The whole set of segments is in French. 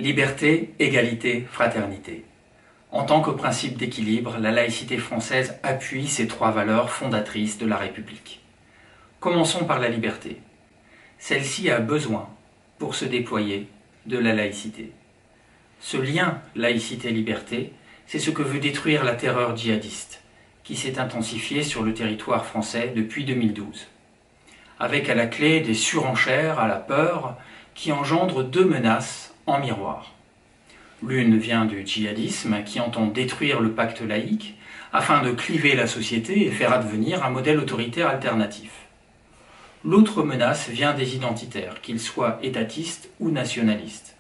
Liberté, égalité, fraternité. En tant que principe d'équilibre, la laïcité française appuie ces trois valeurs fondatrices de la République. Commençons par la liberté. Celle-ci a besoin, pour se déployer, de la laïcité. Ce lien laïcité-liberté, c'est ce que veut détruire la terreur djihadiste, qui s'est intensifiée sur le territoire français depuis 2012. Avec à la clé des surenchères à la peur qui engendrent deux menaces en miroir. L'une vient du djihadisme qui entend détruire le pacte laïque afin de cliver la société et faire advenir un modèle autoritaire alternatif. L'autre menace vient des identitaires, qu'ils soient étatistes ou nationalistes.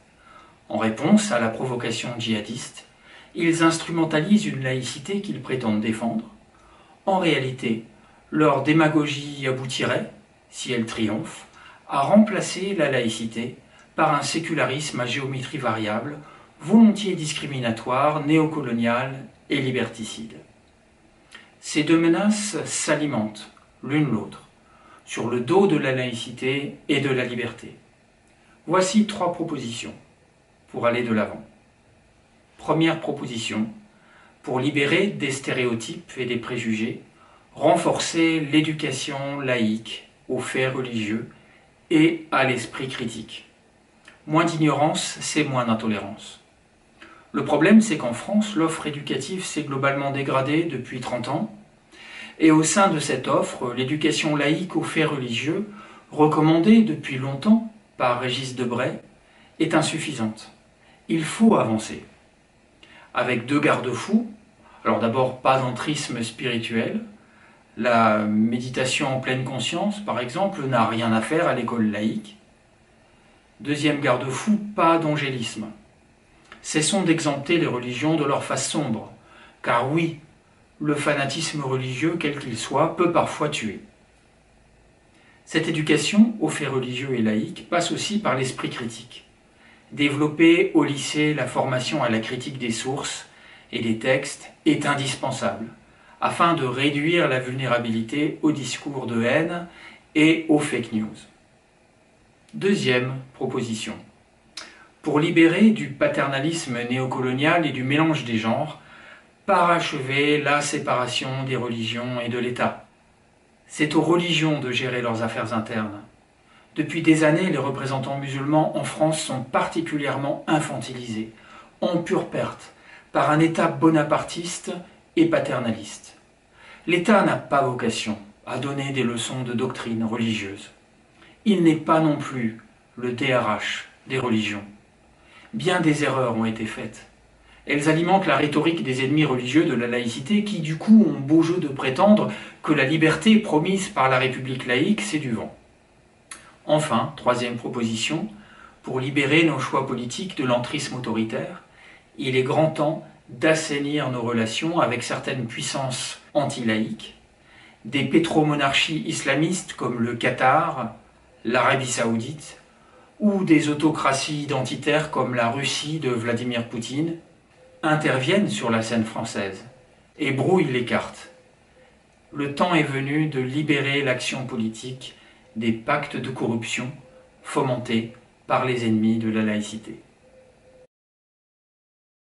En réponse à la provocation djihadiste, ils instrumentalisent une laïcité qu'ils prétendent défendre. En réalité, leur démagogie aboutirait, si elle triomphe, à remplacer la laïcité par un sécularisme à géométrie variable, volontiers discriminatoire, néocolonial et liberticide. Ces deux menaces s'alimentent l'une l'autre, sur le dos de la laïcité et de la liberté. Voici trois propositions pour aller de l'avant. Première proposition, pour libérer des stéréotypes et des préjugés, renforcer l'éducation laïque aux faits religieux et à l'esprit critique. Moins d'ignorance, c'est moins d'intolérance. Le problème, c'est qu'en France, l'offre éducative s'est globalement dégradée depuis 30 ans, et au sein de cette offre, l'éducation laïque aux faits religieux, recommandée depuis longtemps par Régis Debray, est insuffisante. Il faut avancer. Avec deux garde-fous, alors d'abord pas d'entrisme spirituel, la méditation en pleine conscience, par exemple, n'a rien à faire à l'école laïque. Deuxième garde-fou, pas d'angélisme. Cessons d'exempter les religions de leur face sombre, car oui, le fanatisme religieux, quel qu'il soit, peut parfois tuer. Cette éducation aux faits religieux et laïques passe aussi par l'esprit critique. Développer au lycée la formation à la critique des sources et des textes est indispensable, afin de réduire la vulnérabilité aux discours de haine et aux fake news. Deuxième proposition. Pour libérer du paternalisme néocolonial et du mélange des genres, parachever la séparation des religions et de l'État. C'est aux religions de gérer leurs affaires internes. Depuis des années, les représentants musulmans en France sont particulièrement infantilisés, en pure perte, par un État bonapartiste et paternaliste. L'État n'a pas vocation à donner des leçons de doctrine religieuse. Il n'est pas non plus le DRH des religions. Bien des erreurs ont été faites. Elles alimentent la rhétorique des ennemis religieux de la laïcité qui, du coup, ont beau jeu de prétendre que la liberté promise par la République laïque, c'est du vent. Enfin, troisième proposition, pour libérer nos choix politiques de l'entrisme autoritaire, il est grand temps d'assainir nos relations avec certaines puissances anti-laïques, des pétromonarchies islamistes comme le Qatar, l'Arabie saoudite, ou des autocraties identitaires comme la Russie de Vladimir Poutine, interviennent sur la scène française et brouillent les cartes. Le temps est venu de libérer l'action politique des pactes de corruption fomentés par les ennemis de la laïcité.